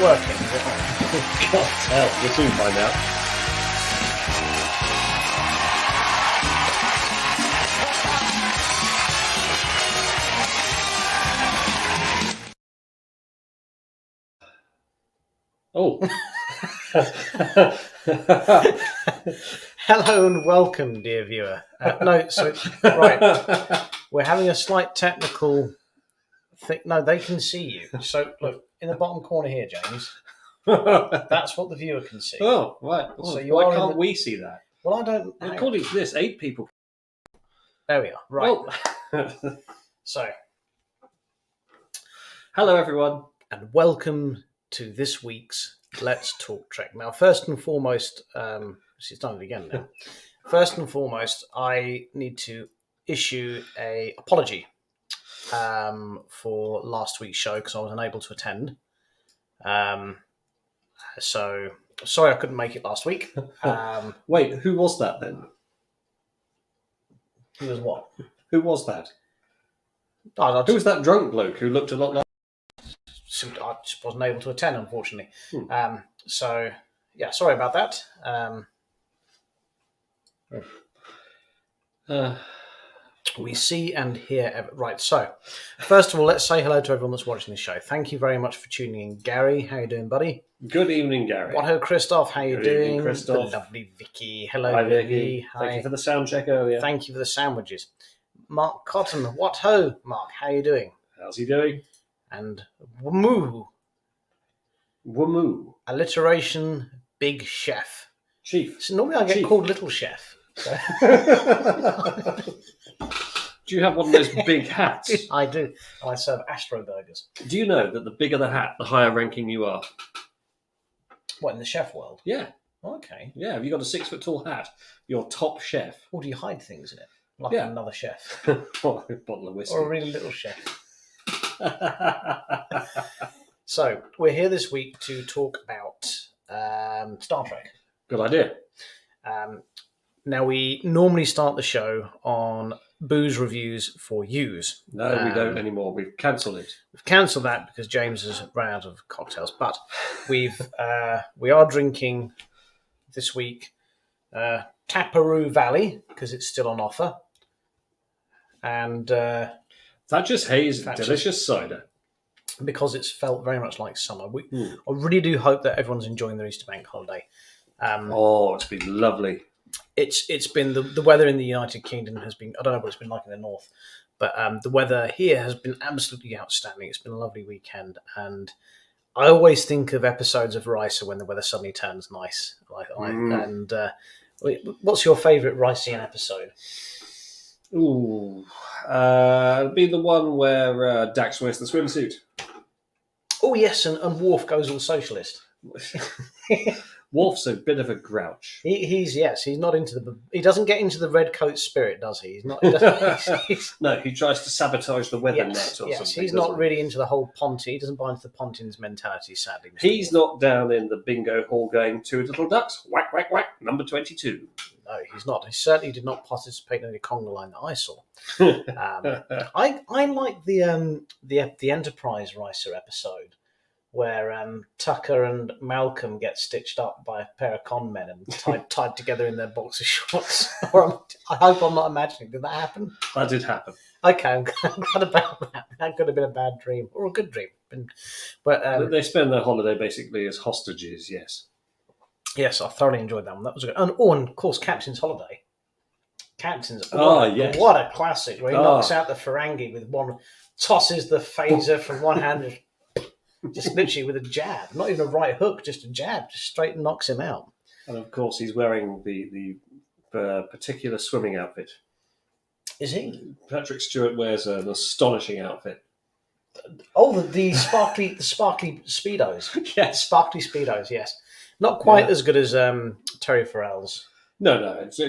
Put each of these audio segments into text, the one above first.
working? Is it on? Can't tell. We'll soon find out. Oh. Hello and welcome, dear viewer. Right. We're having a slight technical thing. No, they can see you. So, look, in the bottom corner here, James, that's what the viewer can see. Oh, right. Oh, So why can't we see that? Well, I don't... According to this, 8 people. There we are. Right. Oh. So... Hello, everyone. And welcome to this week's Let's Talk Trek. Now, first and foremost... she's done it again now. First and foremost, I need to issue an apology for last week's show because I was unable to attend. So, sorry I couldn't make it last week. Wait, who was that then? Who was what? Who was that? Who was that drunk bloke who looked a lot like... I just wasn't able to attend, unfortunately. So, yeah, sorry about that. We see and hear... Right, so, first of all, let's say hello to everyone that's watching the show. Thank you very much for tuning in. Gary, how you doing, buddy? Good evening, Gary. What ho, Christoph, how you Good doing? evening, Christoph. The lovely Vicky. Hello, Hi, Vicky. Vicky. Hi. Thank you for the sound check earlier. Thank you for the sandwiches. Mark Cotton, what ho, Mark, how you doing? How's he doing? And Wmoo, Woomoo. alliteration, big chef. Chief. So normally I get Chief. called little chef. So. Do you have one of those big hats? I do. I serve Astro burgers. Do you know that the bigger the hat, the higher ranking you are? What, in the chef world? Yeah. Okay. Yeah, have you got a 6 foot tall hat? You're top chef. Or do you hide things in it? Like Yeah. another chef? Or a bottle of whiskey. Or a really little chef? So, we're here this week to talk about Star Trek. Good idea. Now, we normally start the show on Booze Reviewz for Use. No, we don't anymore. We've cancelled it. We've cancelled that because James has run out of cocktails. But we are drinking this week Taparoo Valley because it's still on offer. And Thatcher's Haze, delicious cider. Because it's felt very much like summer. I really do hope that everyone's enjoying their Easter bank holiday. It's been lovely. It's been the weather in the United Kingdom has been, I don't know what it's been like in the north, but the weather here has been absolutely outstanding. It's been a lovely weekend, and I always think of episodes of Ricer when the weather suddenly turns nice. And what's your favourite Rician episode? Ooh, it'd be the one where Dax wears the swimsuit. Oh yes, and Worf goes all socialist. Worf's a bit of a grouch. He's not into he doesn't get into the red coat spirit, does he? He's not. No, he tries to sabotage the weather net or something. He's not really into the whole Ponty. He doesn't buy into the Pontins mentality, sadly. He's not down in the bingo hall going 2 little ducks, whack, whack, whack, number 22. No, he's not. He certainly did not participate in any conga line that I saw. I like the Enterprise Ricer episode where Tucker and Malcolm get stitched up by a pair of con men and tied together in their boxer shorts. I hope I'm not imagining. Did that happen? That did happen. Okay, I'm glad about that. That could have been a bad dream or a good dream. But they spend their holiday basically as hostages, yes. Yes, I thoroughly enjoyed that one. That was good. And of course, Captain's Holiday. Yes. What a classic, where he knocks out the Ferengi with one, tosses the phaser from one hand, just literally with a jab. Not even a right hook, just a jab, just straight knocks him out. And of course, he's wearing the particular swimming outfit. Is he? Patrick Stewart wears an astonishing outfit. Oh, the sparkly Speedos. Yes. Sparkly Speedos, yes. Not quite as good as Terry Farrell's. No, it's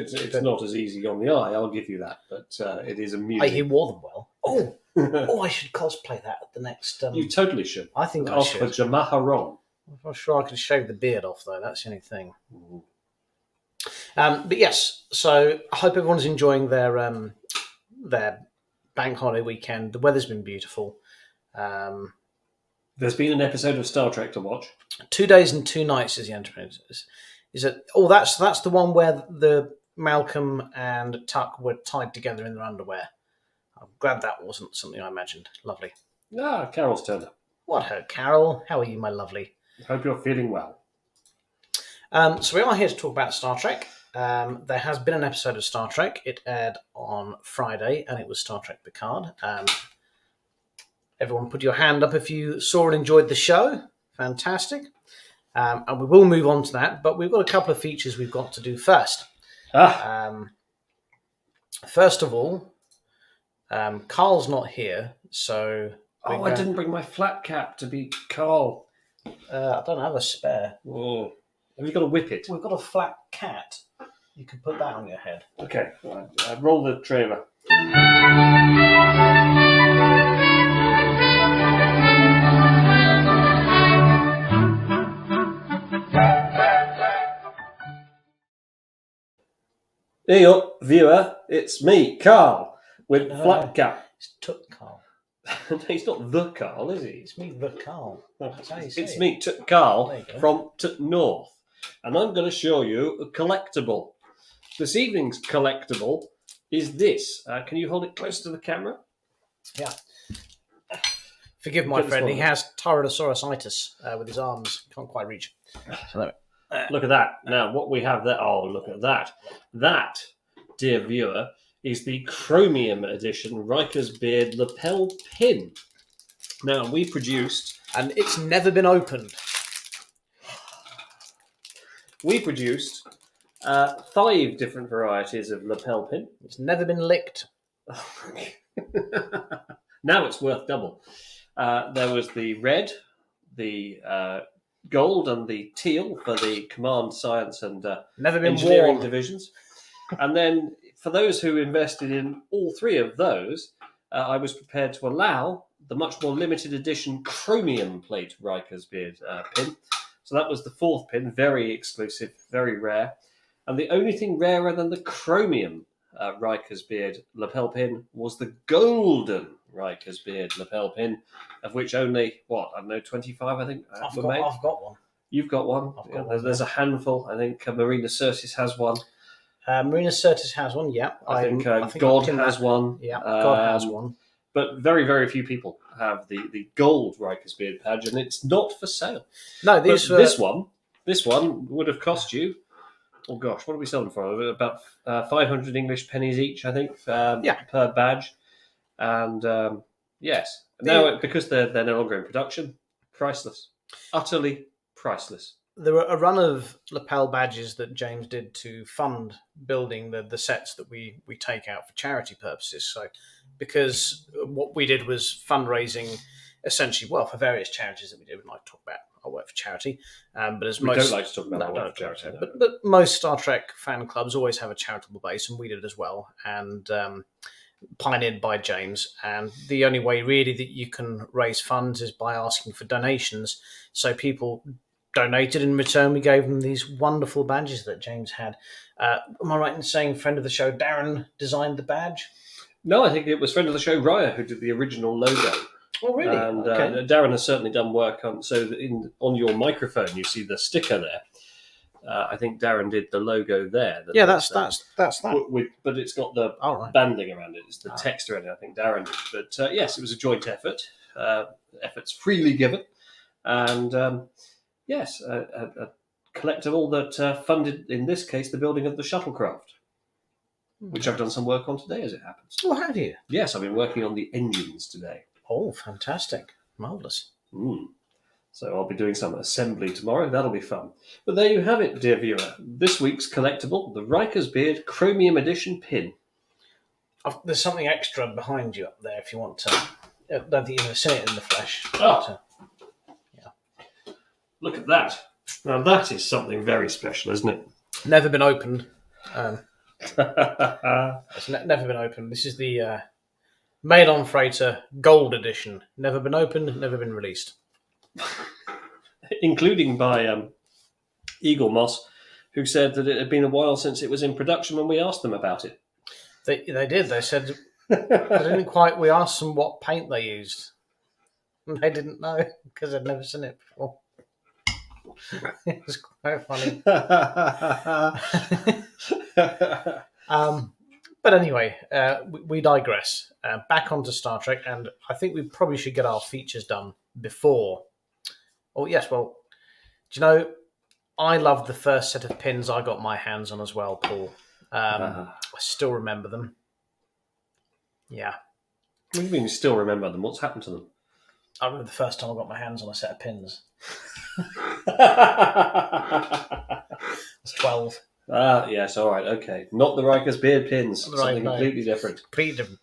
not as easy on the eye, I'll give you that, but it is amusing. He wore them well. I should cosplay that at the next... you totally should. I think I Ask should. for Jamaharon. I'm not sure I could shave the beard off, though. That's the only thing. But yes, so I hope everyone's enjoying their bank holiday weekend. The weather's been beautiful. There's been an episode of Star Trek to watch. 2 days and 2 nights is the entrance. Is it? Oh, that's the one where the Malcolm and Tuck were tied together in their underwear. I'm glad that wasn't something I imagined. Lovely. Ah, Carol's turned up. What ho, Carol? How are you, my lovely? Hope you're feeling well. So we are here to talk about Star Trek. There has been an episode of Star Trek. It aired on Friday, and it was Star Trek Picard. Everyone put your hand up if you saw and enjoyed the show. Fantastic. And we will move on to that, but we've got a couple of features we've got to do first. First of all, Carl's not here, so... I didn't bring my flat cap to be Carl. I don't have a spare. Oh. Have you got a whippet? We've got a flat cat. You can put that on your head. Okay, right. Roll the trailer. Hey up, viewer, it's me, Carl, with flat cap. It's Took Carl. No, he's not the Carl, is he? It's me, the Carl. That's how you say It's it. me, Carl, There you go. from North, and I'm going to show you a collectible. This evening's collectible is this. Can you hold it close to the camera? Yeah. Forgive my Get this friend, one. he has Tyrannosaurus-itis with his arms. Can't quite reach. So there Look at that. Now, what we have there... Oh, look at that. That, dear viewer, is the Chromium Edition Riker's Beard lapel pin. Now, we produced... And it's never been opened. We produced 5 different varieties of lapel pin. It's never been licked. Now it's worth double. There was the red, the gold, and the teal for the command, science, and Never been engineering worn. divisions. And then for those who invested in all 3 of those, I was prepared to allow the much more limited edition chromium plate Riker's Beard pin. So that was the 4th pin, very exclusive, very rare. And the only thing rarer than the chromium Riker's Beard lapel pin was the golden Riker's Beard lapel pin, of which only, 25, I think, I've were made. got one. You've got one. I've got one, There's a handful. I think Marina Sirtis has one. Marina Sirtis has one, yeah. I think I've God seen has that. one. Yeah, God has one. But very, very few people have the gold Riker's Beard badge, and it's not for sale. No, But these were... this one would have cost you, oh gosh, what are we selling for? About 500 English pennies each, I think, per badge. And yes, now because they're no longer in production, priceless, utterly priceless. There were a run of lapel badges that James did to fund building the sets that we take out for charity purposes. So, because what we did was fundraising, essentially, for various charities that we did. We'd like to talk about our work for charity, but as We most don't like to talk about our work for don't charity. but most Star Trek fan clubs always have a charitable base, and we did as well. And pioneered by James, and the only way really that you can raise funds is by asking for donations. So people donated. In return, we gave them these wonderful badges that James had. Am I right in saying friend of the show Darren designed the badge? No, I think it was friend of the show Raya who did the original logo. Oh, really? And Okay. Darren has certainly done work on. So on your microphone, you see the sticker there. I think Darren did the logo there. Yeah, that's that. But it's got the All right. banding around it. It's the text around it. I think Darren did. But yes, it was a joint effort. Efforts freely given, and yes, a collectible that funded, in this case, the building of the shuttlecraft, which I've done some work on today, as it happens. Oh, have you? Yes, I've been working on the engines today. Oh, fantastic. Marvellous. So I'll be doing some assembly tomorrow. That'll be fun. But there you have it, dear viewer. This week's collectible, the Riker's Beard Chromium Edition pin. There's something extra behind you up there if you want to. I don't think you've ever seen it in the flesh. Oh. Look at that. Now that is something very special, isn't it? Never been opened. It's never been opened. This is the Mail on Freighter Gold Edition. Never been opened, never been released. Including by Eagle Moss, who said that it had been a while since it was in production when we asked them about it. They did. They said they didn't quite. We asked them what paint they used. And they didn't know because they'd never seen it before. It was quite funny. But anyway, we digress. Back onto Star Trek, and I think we probably should get our features done before. Oh, yes, well, do you know, I loved the first set of pins I got my hands on as well, Paul. I still remember them. Yeah. What do you mean you still remember them? What's happened to them? I remember the first time I got my hands on a set of pins. I was 12. Yes, all right, okay. Not the Riker's beard pins. Something completely different. Completely different.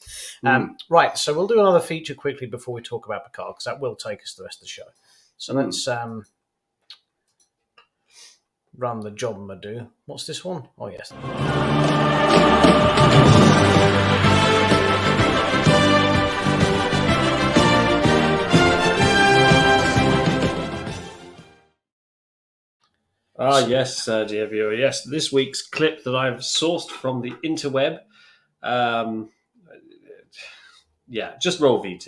Right, so we'll do another feature quickly before we talk about Picard, because that will take us the rest of the show. So let's run the job, Madhu. What's this one? Oh, yes. Yes, dear viewer. Yes, this week's clip that I've sourced from the interweb. Just roll VT.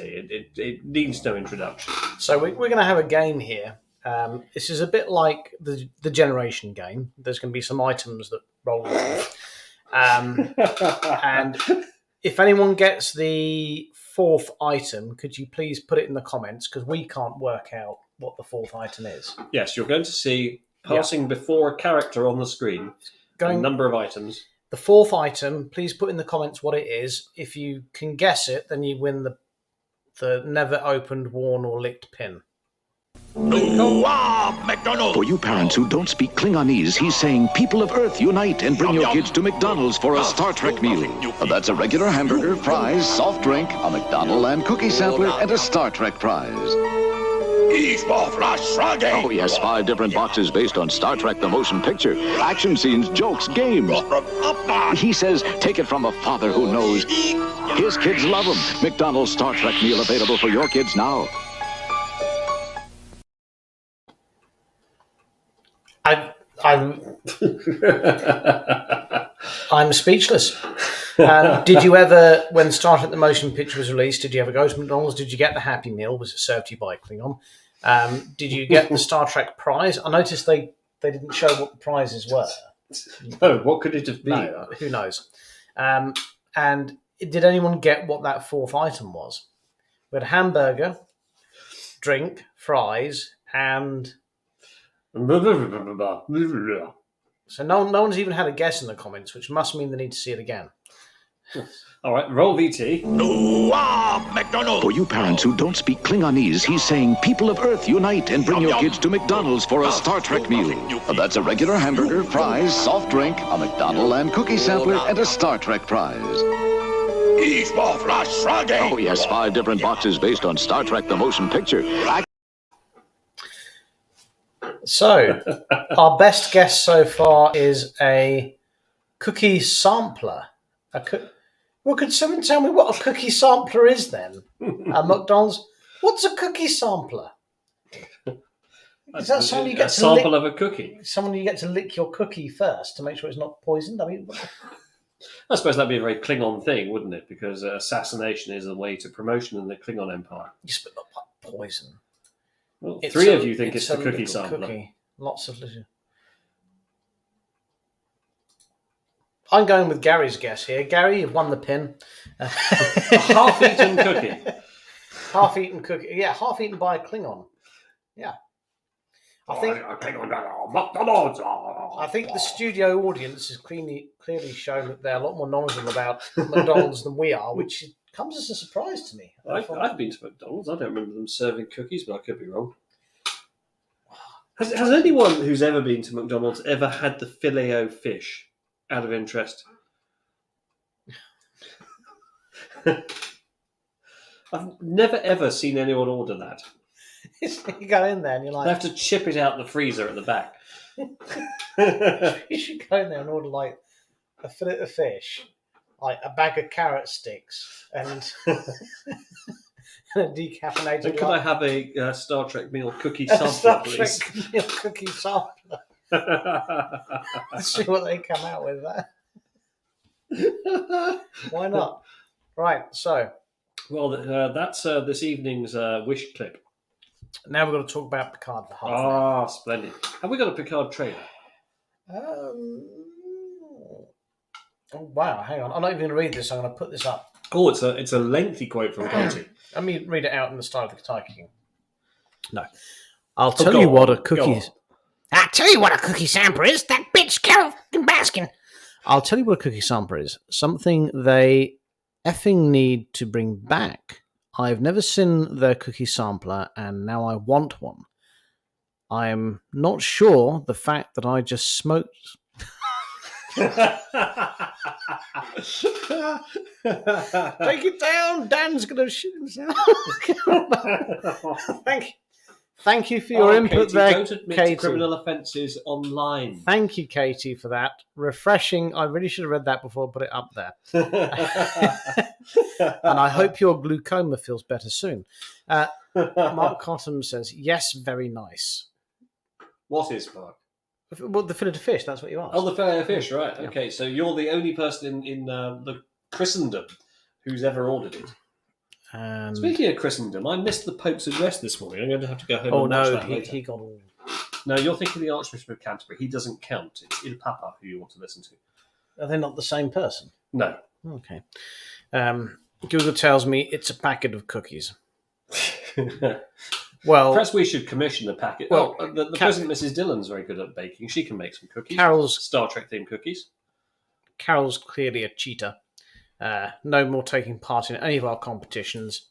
It needs no introduction. So we're going to have a game here. This is a bit like the Generation game. There's going to be some items that roll off. And if anyone gets the fourth item, could you please put it in the comments? Because we can't work out what the fourth item is. Yes, you're going to see passing before a character on the screen a number of items. The fourth item, please put in the comments what it is. If you can guess it, then you win the never opened, worn, or licked pin. McDonald's. For you parents who don't speak Klingonese, he's saying, people of Earth, unite and bring your kids to McDonald's for a Star Trek meal. That's a regular hamburger, fries, soft drink, a McDonald's and cookie sampler, and a Star Trek prize. Oh, yes, 5 different boxes based on Star Trek the Motion Picture. Action scenes, jokes, games. He says, take it from a father who knows. His kids love him. McDonald's Star Trek meal available for your kids now. I'm speechless. Did you ever, when Star Trek the Motion Picture was released, did you ever go to McDonald's? Did you get the Happy Meal? Was it served to you by Klingon? Did you get the Star Trek prize? I noticed they didn't show what the prizes were. No, what could it have been? No, who knows? And did anyone get what that fourth item was? We had a hamburger, drink, fries, and... So no one's even had a guess in the comments, which must mean they need to see it again. All right, roll VT. McDonald's. For you parents who don't speak Klingonese, he's saying, people of Earth, unite and bring your kids to McDonald's for a Star Trek meal. That's a regular hamburger, fries, soft drink, a McDonald's and cookie sampler, and a Star Trek prize. Oh, yes, 5 different boxes based on Star Trek the Motion Picture. So, our best guess so far is a cookie sampler. Well, could someone tell me what a cookie sampler is then? At McDonald's, what's a cookie sampler? Is that someone you get to sample of a cookie? Someone you get to lick your cookie first to make sure it's not poisoned? I mean, I suppose that'd be a very Klingon thing, wouldn't it? Because assassination is a way to promotion in the Klingon Empire. Yes, but not like poison. Well, 3 of you think it's the cookie sampler. Cookie. Lots of little... I'm going with Gary's guess here. Gary, you've won the pin. A half-eaten cookie. Half-eaten cookie. Yeah, half-eaten by a Klingon. Yeah. I think the studio audience has clearly shown that they're a lot more knowledgeable about McDonald's than we are, which comes as a surprise to me. I've been to McDonald's. I don't remember them serving cookies, but I could be wrong. Has anyone who's ever been to McDonald's ever had the Filet-O-Fish? Out of interest. I've never ever seen anyone order that. You go in there and you're like... They have to chip it out the freezer at the back. You should go in there and order like a fillet of fish, like a bag of carrot sticks, and a decaffeinated... And could I have a Star Trek meal cookie sampler, please? Star Trek meal cookie sampler. Let's see what they come out with. That. Why not? Right, so Well, that's this evening's wish clip. Now we've got to talk about Picard for half an hour. Ah, splendid. Have we got a Picard trailer? Oh, wow, hang on. I'm not even going to read this. I'm going to put this up. Oh, it's a lengthy quote from Katie. Let me read it out in the style of the Trekkie King. No. I'll tell you what a cookie... I'll tell you what a cookie sample is. That bitch Carol Baskin. I'll tell you what a cookie sample is. Something they effing need to bring back. I've never seen their cookie sampler, and now I want one. I'm not sure the fact that I just smoked... Take it down. Dan's going to shoot himself. Thank you for your input Katie, there, don't admit Katie. to criminal offences online. Thank you, Katie, for that. Refreshing. I really should have read that before I put it up there. And I hope your glaucoma feels better soon. Mark Cottam says, yes, very nice. What is, Mark? Well, the fillet of fish, that's what you asked. Oh, the fillet of fish, right. Okay, so you're the only person in the Christendom who's ever ordered it. Speaking of Christendom, I missed the Pope's address this morning. I'm going to have to go home and watch that later. He got all... No, you're thinking the Archbishop of Canterbury. He doesn't count. It's Il Papa who you want to listen to. Are they not the same person? No. Okay. Google tells me it's a packet of cookies. Well, perhaps we should commission a packet. Well, the present Mrs. Dillon's very good at baking. She can make some cookies. Carol's Star Trek themed cookies. Carol's clearly a cheater. No more taking part in any of our competitions.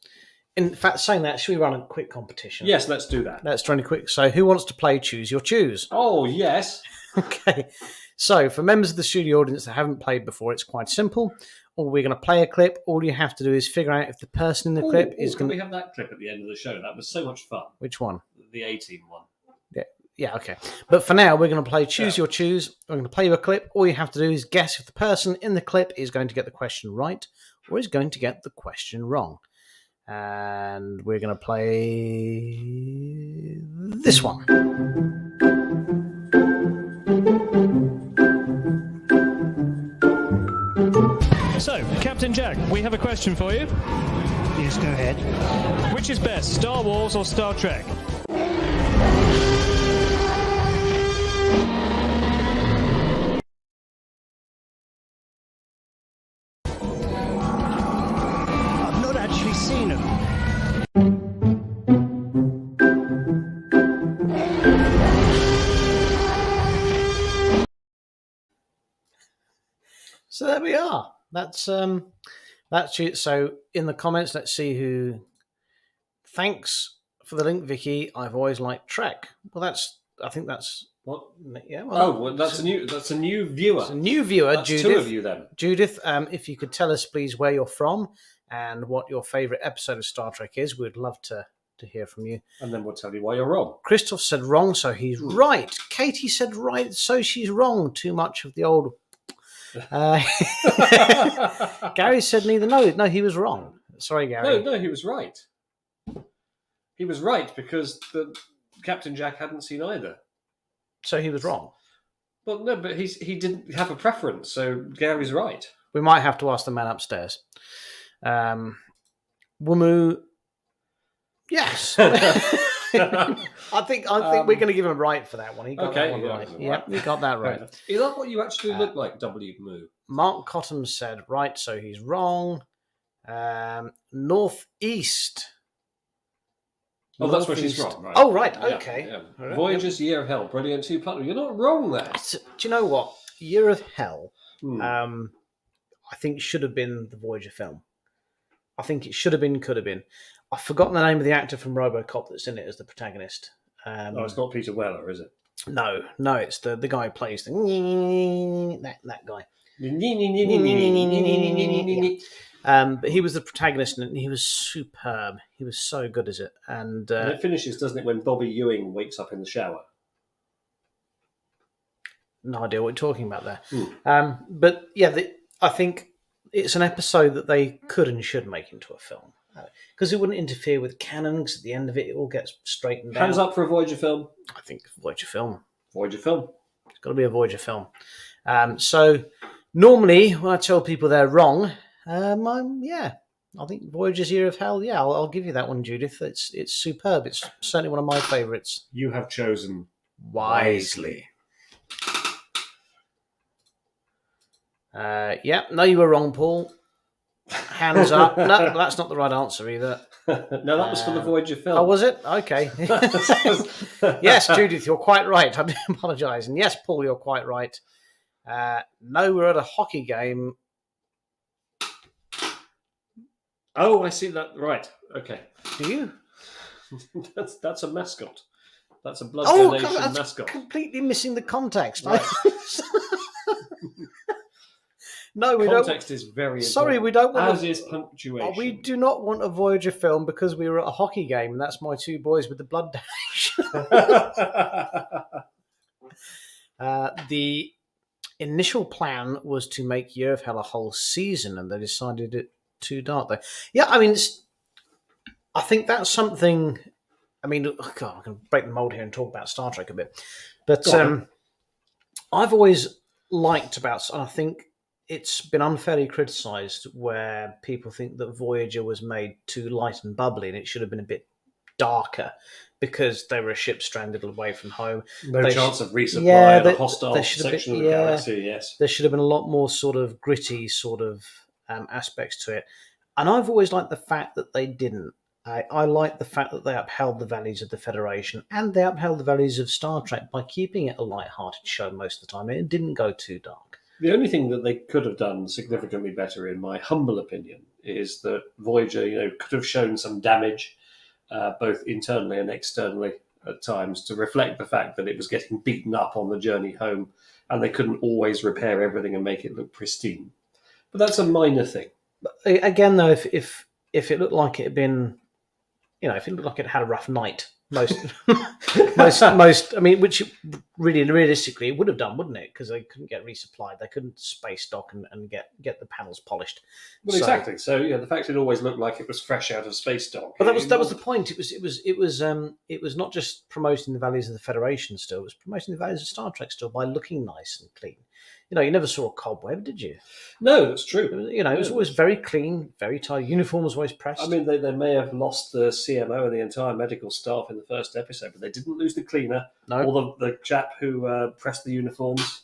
In fact, saying that, should we run a quick competition? Yes, let's do that. Let's run a quick. So, who wants to play Choose Your Choose? Oh, yes. Okay. So, for members of the studio audience that haven't played before, it's quite simple. Or we're going to play a clip. All you have to do is figure out if the person in the clip is going to... Can we have that clip at the end of the show? That was so much fun. Which one? The 18 one. Yeah, okay. But for now, we're going to play Choose Your Choose. We're going to play you a clip. All you have to do is guess if the person in the clip is going to get the question right or is going to get the question wrong. And we're going to play this one. So, Captain Jack, we have a question for you. Yes, go ahead. Which is best, Star Wars or Star Trek? I've not actually seen them. So there we are. That's it. So in the comments, let's see who. Thanks for the link, Vicky. I've always liked Trek. Well, I think that's what. Yeah. Well, that's a new viewer. It's a new viewer. That's Judith. two of you then. Judith, if you could tell us, please, where you're from and what your favourite episode of Star Trek is, we'd love to hear from you. And then we'll tell you why you're wrong. Christoph said wrong, so he's right. Katie said right, so she's wrong. Too much of the old. Gary said neither. No, he was wrong. Sorry, Gary. No, he was right. He was right because the Captain Jack hadn't seen either. So he was wrong. Well, no, but he didn't have a preference, so Gary's right. We might have to ask the man upstairs. Wumu, yes. I think we're going to give him right for that one. He got that one right. Yeah, he got that right. Is that what you actually look like, W. Moo? Mark Cottam said right, so he's wrong. Northeast. Oh, that's where she's from. Right. Oh, right. Okay. Yeah. Voyager's Year of Hell. Brilliant two-partner. You're not wrong there. Do you know what? Year of Hell, I think should have been the Voyager film. I think it should have been, could have been. I've forgotten the name of the actor from RoboCop that's in it as the protagonist. It's not Peter Weller, is it? No, it's the guy who plays that guy. But he was the protagonist and he was superb. He was so good as it. And it finishes, doesn't it, when Bobby Ewing wakes up in the shower? No idea what you're talking about there. But yeah, I think it's an episode that they could and should make into a film. Because it wouldn't interfere with canon, because at the end of it, it all gets straightened out. Hands up for a Voyager film? I think Voyager film. Voyager film. It's got to be a Voyager film. So normally, when I tell people they're wrong, I think Voyager's Year of Hell. Yeah, I'll give you that one, Judith. It's superb. It's certainly one of my favourites. You have chosen Wisely. Yeah, no, you were wrong, Paul. Hands up. No, that's not the right answer either. No, that was for the Voyager film. Oh, was it? Okay. Yes, Judith, you're quite right. I do apologise. And yes, Paul, you're quite right. No, we're at a hockey game. Oh, I see that. Right. Okay. Do you? That's a mascot. That's a blood Oh, donation God, that's mascot. completely missing the context. Right. No, we Context don't. is very important. Sorry, we don't want. As is punctuation. We do not want a Voyager film because we were at a hockey game, and that's my two boys with the blood donation. The initial plan was to make Year of Hell a whole season, and they decided it too dark. Though, yeah, I mean, I think that's something. I mean, God, I can break the mold here and talk about Star Trek a bit, but I've always liked about, and I think it's been unfairly criticised where people think that Voyager was made too light and bubbly, and it should have been a bit darker because they were a ship stranded away from home. No chance of resupply of a hostile section of the galaxy, yes. There should have been a lot more sort of gritty sort of aspects to it. And I've always liked the fact that they didn't. I like the fact that they upheld the values of the Federation and they upheld the values of Star Trek by keeping it a light-hearted show most of the time. It didn't go too dark. The only thing that they could have done significantly better, in my humble opinion, is that Voyager, could have shown some damage, both internally and externally at times, to reflect the fact that it was getting beaten up on the journey home, and they couldn't always repair everything and make it look pristine. But that's a minor thing. Again, though, if it looked like it had been, if it looked like it had a rough night, most, I mean, which really realistically it would have done, wouldn't it? Because they couldn't get resupplied, they couldn't space dock and get the panels polished. Well, exactly. So the fact it always looked like it was fresh out of space dock. But that was the point. It was not just promoting the values of the Federation still. It was promoting the values of Star Trek still by looking nice and clean. You never saw a cobweb, did you? No, that's true. It was always very clean, very tight. Uniform was always pressed. I mean, they may have lost the CMO and the entire medical staff in the first episode, but they didn't lose the cleaner or the chap who pressed the uniforms.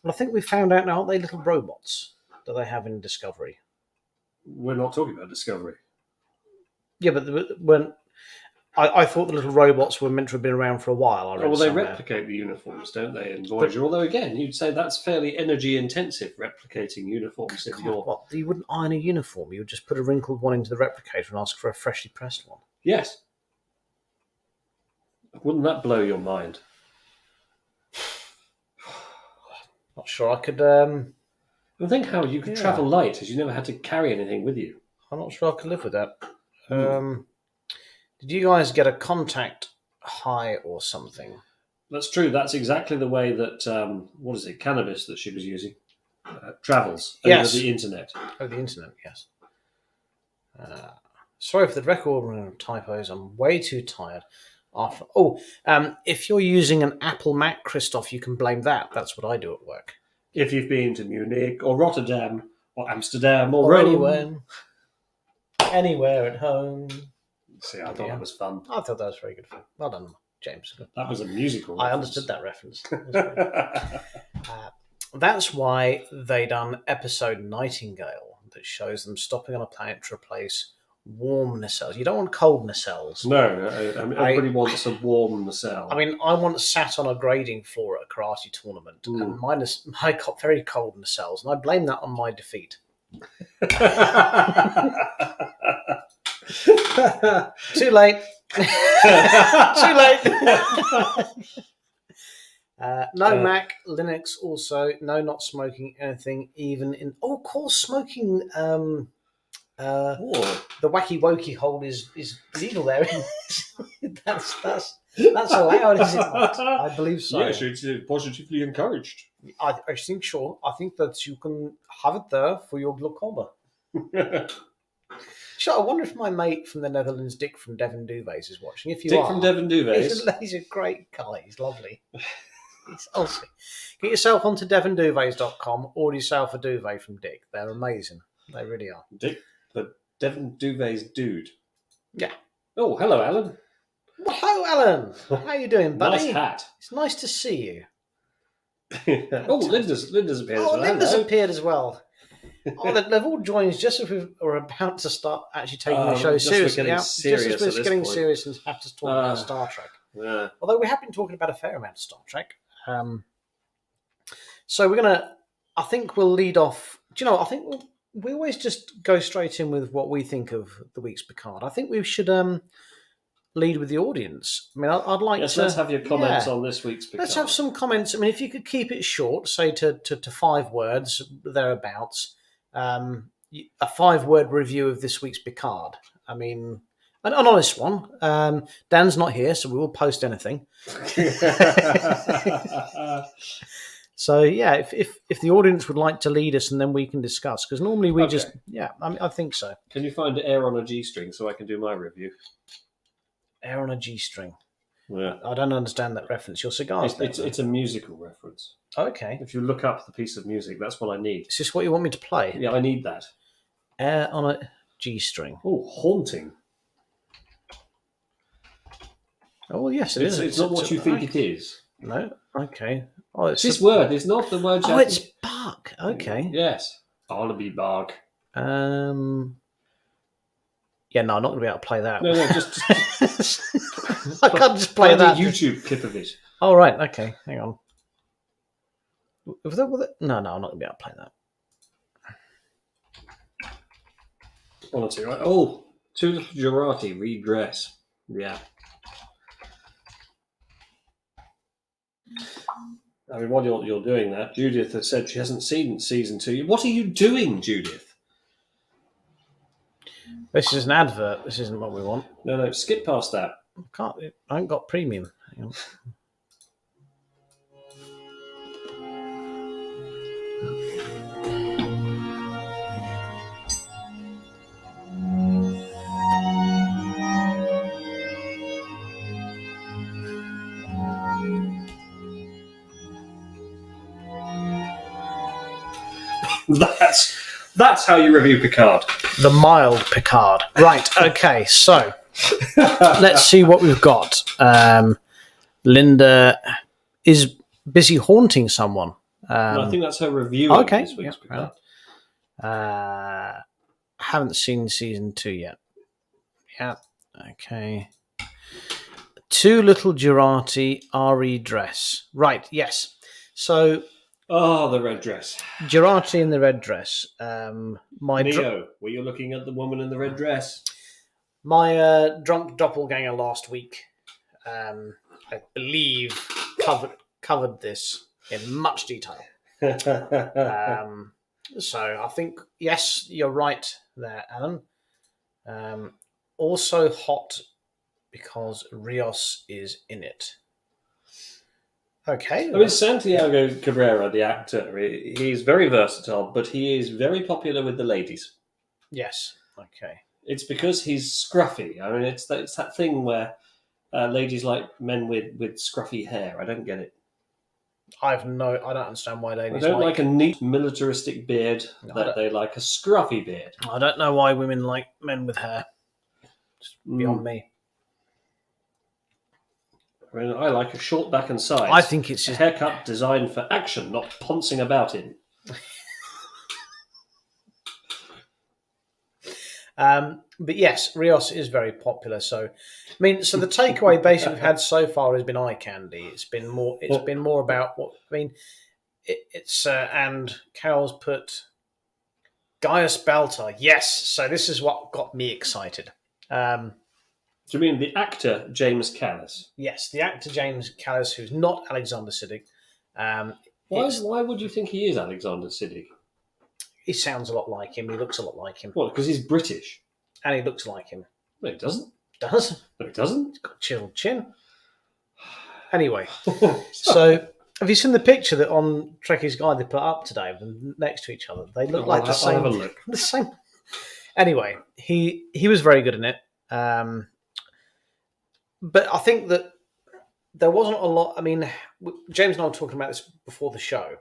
Well, I think we found out now, aren't they little robots that they have in Discovery? We're not talking about Discovery. Yeah, but when I thought the little robots were meant to have been around for a while. They replicate the uniforms, don't they, in Voyager? Although, again, you'd say that's fairly energy-intensive, replicating uniforms. You wouldn't iron a uniform. You would just put a wrinkled one into the replicator and ask for a freshly pressed one. Yes. Wouldn't that blow your mind? Not sure I could... I think how you could travel light, as you never had to carry anything with you. I'm not sure I could live with that. Did you guys get a contact high or something? That's true. That's exactly the way that, cannabis that she was using travels over the internet. Over the internet, yes. Sorry for the record typos. I'm way too tired. If you're using an Apple Mac, Christoph, you can blame that. That's what I do at work. If you've been to Munich or Rotterdam or Amsterdam or Rome. Anywhere at home. See, I thought that was fun. I thought that was very good fun. Well done, James. That was a musical reference. I understood that reference. That's why they done episode Nightingale that shows them stopping on a planet to replace warm nacelles. You don't want cold nacelles. No, everybody wants a warm nacelle. I mean, I once sat on a grading floor at a karate tournament and I got very cold nacelles, and I blame that on my defeat. Too late. Too late. No Mac, Linux also. No, not smoking anything, even in... Oh, of course, smoking... the wacky wokey hole is legal there. That's allowed, is it not? I believe so. Yes, it's positively encouraged. I think sure. I think that you can have it there for your glaucoma. Sure, I wonder if my mate from the Netherlands, Dick from Devon Duvets, is watching. If you Dick are, from Devon Duvets. He's a great guy. He's lovely. He's awesome. Get yourself onto devonduvets.com. Order yourself a duvet from Dick. They're amazing. They really are. Dick, the Devon Duvet's dude. Yeah. Oh, hello, Alan. Well, hello, Alan. How you doing, buddy? Nice hat. It's nice to see you. Oh, Linda's appeared as well. Linda's Hello. appeared as well. They've all joined just as we were about to start actually taking the show just we're seriously. getting serious just as at we're this getting point. serious and have to talk about Star Trek. Yeah. Although we have been talking about a fair amount of Star Trek. So we're going to, I think we'll lead off. Do you know, I think we always just go straight in with what we think of the week's Picard. I think we should lead with the audience. I mean, I'd like to... Let's have your comments on this week's Picard. Let's have some comments. I mean, if you could keep it short, say to 5 words, thereabouts, a 5-word review of this week's Picard. I mean, an honest one. Dan's not here, so we will post anything. So, yeah, if the audience would like to lead us, and then we can discuss, because normally we just... Yeah, I think so. Can you find air on a G-string so I can do my review? Air on a G-string. Yeah. I don't understand that reference. Your cigars. It's a musical reference. Okay. If you look up the piece of music, that's what I need. Is this what you want me to play? Yeah, I need that. Air on a G-string. Oh, haunting. Oh, yes, it is. It's not what you think it is. No? Okay. Oh, it's This word is not the word... Oh, it's bark. Okay. Yes. Barnaby bark. Yeah, no, I'm not going to be able to play that. No, just I can't just play find that. a YouTube clip of it. Oh, right. Okay. Hang on. No, I'm not going to be able to play that. One or two, right? Oh, Too Little Jurati, redress. Yeah. I mean, while you're doing that, Judith has said she hasn't seen season 2. What are you doing, Judith? This is an advert. This isn't what we want. No, skip past that. I haven't got premium. Hang on. That's how you review Picard. The mild Picard. Right, okay, so let's see what we've got. Linda is busy haunting someone. I think that's her review of this week's Picard. Haven't seen season 2 yet. Yeah, okay. Too Little Jurati, RE dress. Right, yes. So... Oh, the red dress. Jurati in the red dress. Neo, were you looking at the woman in the red dress? My drunk doppelganger last week, I believe, covered this in much detail. So I think, yes, you're right there, Alan. Also hot because Rios is in it. Okay. I mean, Santiago Cabrera, the actor, he's very versatile, but he is very popular with the ladies. Yes. Okay. It's because he's scruffy. I mean, it's that thing where ladies like men with scruffy hair. I don't get it. I don't understand why ladies I don't like a neat militaristic beard. They like a scruffy beard. I don't know why women like men with hair. It's beyond me. I mean, I like a short back and sides. I think it's a haircut designed for action, not poncing about in. But yes, Rios is very popular. So, I mean, so the takeaway basically we've had so far has been eye candy. It's been more about what I mean. It's and Carol's put Gaius Baltar. Yes, so this is what got me excited. Do you mean the actor James Callis? Yes, the actor James Callis, who's not Alexander Siddig. Why would you think he is Alexander Siddig? He sounds a lot like him. He looks a lot like him. Well, because he's British. And he looks like him. No, he doesn't. Does? No, he doesn't. He's got a chiseled chin. Anyway, so have you seen the picture that on Trekkie's Guide they put up today of them next to each other? They look like the same. I'll have a look. The same. Anyway, he was very good in it. But I think that there wasn't a lot. I mean, James and I were talking about this before the show.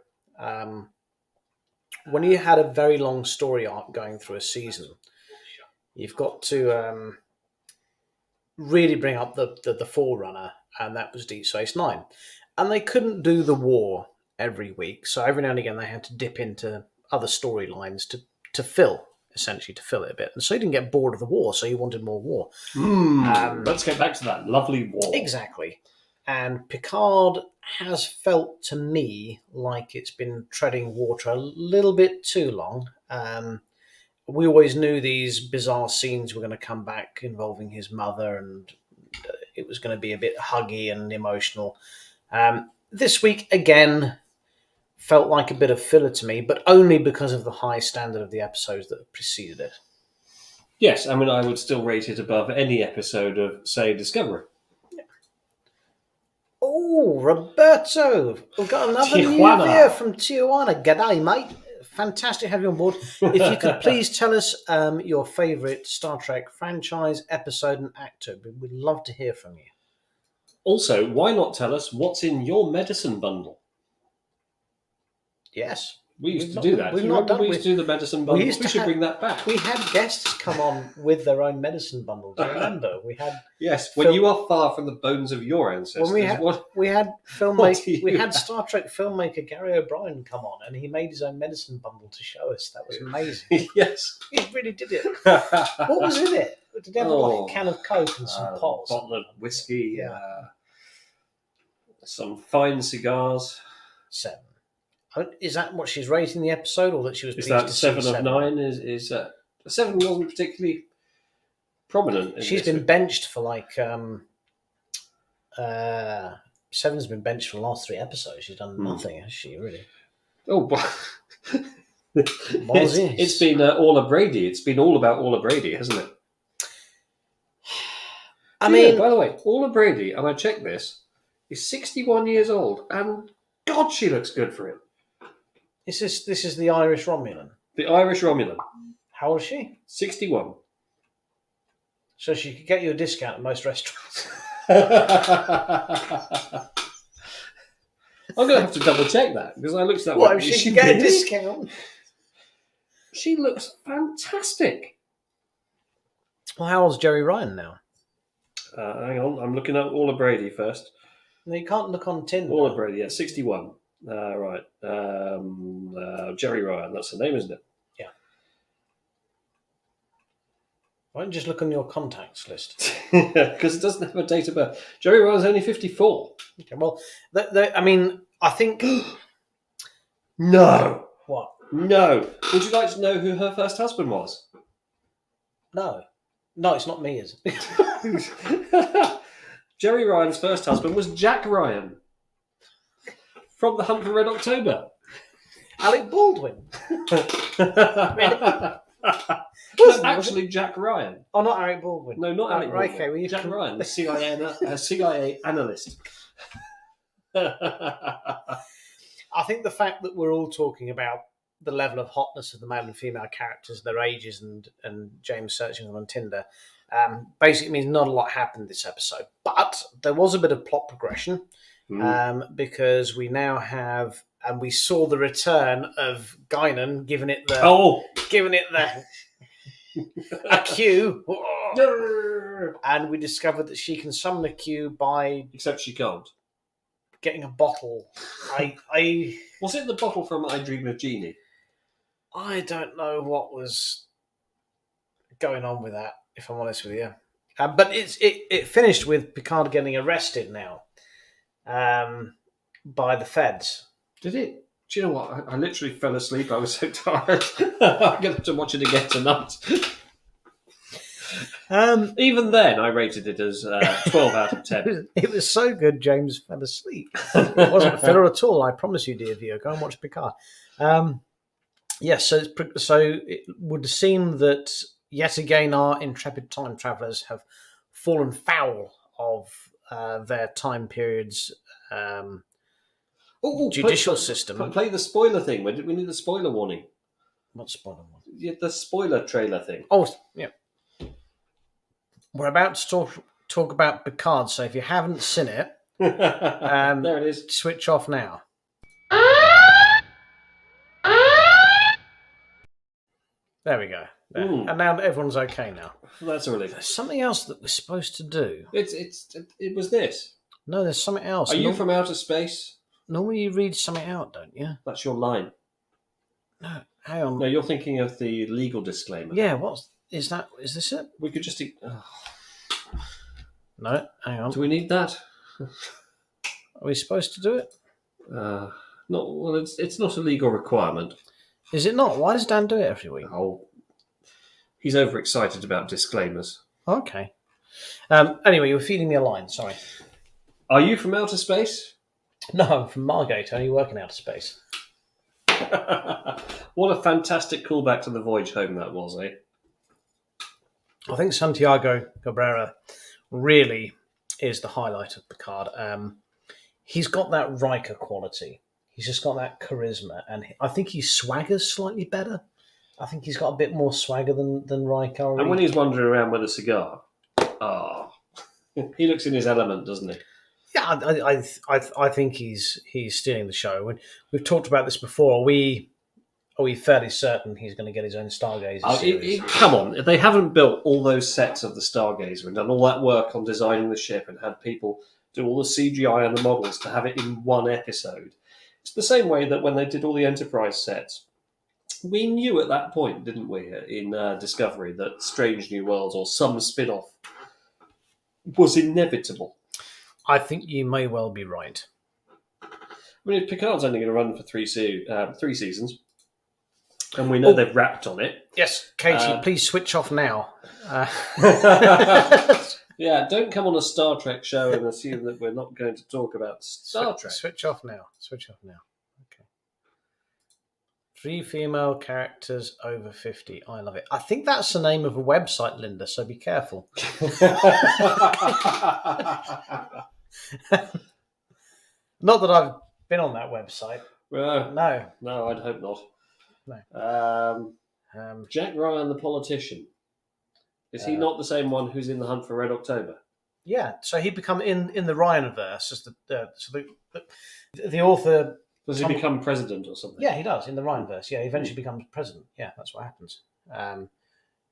When you had a very long story arc going through a season, You've got to really bring up the forerunner, and that was Deep Space Nine. And they couldn't do the war every week, so every now and again they had to dip into other storylines to fill it a bit. And so you didn't get bored of the war, so you wanted more war. Let's get back to that lovely war. Exactly. And Picard has felt to me like it's been treading water a little bit too long. We always knew these bizarre scenes were going to come back involving his mother, and it was going to be a bit huggy and emotional. This week, again, felt like a bit of filler to me, but only because of the high standard of the episodes that preceded it. Yes, I mean, I would still rate it above any episode of, say, Discovery. Oh, Roberto! We've got another new viewer from Tijuana. G'day, mate. Fantastic to have you on board. If you could please tell us your favourite Star Trek franchise, episode and actor. We'd love to hear from you. Also, why not tell us what's in your medicine bundle? Yes. We used to do that. We used to do the medicine bundle. We should bring that back. We had guests come on with their own medicine bundle. Do you remember? We had when you are far from the bones of your ancestors. We had we had Star Trek filmmaker Gary O'Brien come on, and he made his own medicine bundle to show us. That was amazing. Yes, he really did it. What was in it? Did he have like a can of Coke and some pots? A bottle of whiskey. Some fine cigars. 7. Is that what she's rating the episode, or that she was? Is that 7 of 9? Is 7 wasn't particularly prominent. She's been benched for like 7's been benched for the last 3 episodes. She's done nothing, has she? Really? Oh, it's been all of Brady. It's been all about all of Brady, hasn't it? I mean, by the way, all of Brady, and I checked this, is 61 years old, and God, she looks good for him. This is the Irish Romulan. The Irish Romulan. How old is she? 61. So she could get you a discount at most restaurants. I'm going to have to double check that, because I looked at that. What, if she can get a discount? She looks fantastic. Well, how old's Jerry Ryan now? Hang on, I'm looking at all of Brady first. No, you can't look on Tinder. All of Brady, 61. Right. Jerry Ryan, that's the name, isn't it? Yeah. Why don't you just look on your contacts list? Because it doesn't have a date of birth. Jerry Ryan's only 54. Okay, well, I mean, I think... No. What? No. Would you like to know who her first husband was? No. No, it's not me, is it? Jerry Ryan's first husband was Jack Ryan. From The Hunt for Red October. Alec Baldwin. Was actually Jack Ryan. Oh, not Alec Baldwin. No, not Alec Baldwin. Okay, well, Jack Ryan, the CIA analyst. I think the fact that we're all talking about the level of hotness of the male and female characters, their ages, and James searching them on Tinder, basically means not a lot happened this episode. But there was a bit of plot progression. Because we now have, and we saw the return of Guinan giving it the a Q, and we discovered that she can summon a Q by, except she can't, getting a bottle. Was it the bottle from I Dream of Jeannie? I don't know what was going on with that, if I'm honest with you. But it finished with Picard getting arrested now. By the feds. Did it? Do you know what? I literally fell asleep. I was so tired. I'm going to have to watch it again tonight. Even then, I rated it as 12 out of 10. It was so good, James fell asleep. It wasn't a filler at all, I promise you, dear viewer. Go and watch Picard. Yes, so it would seem that, yet again, our intrepid time travellers have fallen foul of their time periods judicial system. Play the spoiler thing. We need the spoiler warning. What spoiler warning? Yeah, the spoiler trailer thing. Oh, yeah. We're about to talk about Picard, so if you haven't seen it, there it is. Switch off now. There we go. Yeah. Mm. And now everyone's okay now. That's a relief. There's something else that we're supposed to do. It was this. No, there's something else. Are you from outer space? Normally you read something out, don't you? That's your line. No, hang on. No, you're thinking of the legal disclaimer. Yeah, is this it? We could just... No, hang on. Do we need that? Are we supposed to do it? It's not a legal requirement. Is it not? Why does Dan do it every week? Oh, he's overexcited about disclaimers. Okay. Anyway, you were feeding me a line, sorry. Are you from outer space? No, I'm from Margate. I only work in outer space. What a fantastic callback to the voyage home that was, eh? I think Santiago Cabrera really is the highlight of Picard. He's got that Riker quality. He's just got that charisma, and I think he swaggers slightly better. I think he's got a bit more swagger than Riker. Already. And when he's wandering around with a cigar, he looks in his element, doesn't he? Yeah, I think he's stealing the show. We've talked about this before. Are we fairly certain he's going to get his own Stargazer series? Come on, they haven't built all those sets of the Stargazer and done all that work on designing the ship and had people do all the CGI and the models to have it in one episode. It's the same way that when they did all the Enterprise sets, we knew at that point, didn't we, in Discovery, that Strange New Worlds or some spin-off was inevitable. I think you may well be right. I mean, Picard's only going to run for three seasons, and we know they've wrapped on it. Yes, Katie, please switch off now. Yeah, don't come on a Star Trek show and assume that we're not going to talk about Star Trek. Switch off now. Okay. 3 female characters over 50. I love it. I think that's the name of a website, Linda, so be careful. Not that I've been on that website. No, I'd hope not. No. Jack Ryan, the politician. Is he not the same one who's in the Hunt for Red October? Yeah, so he become in the Ryan-verse as the author. Does he become president or something? Yeah, he does in the Ryan-verse. Yeah, he eventually becomes president. Yeah, that's what happens.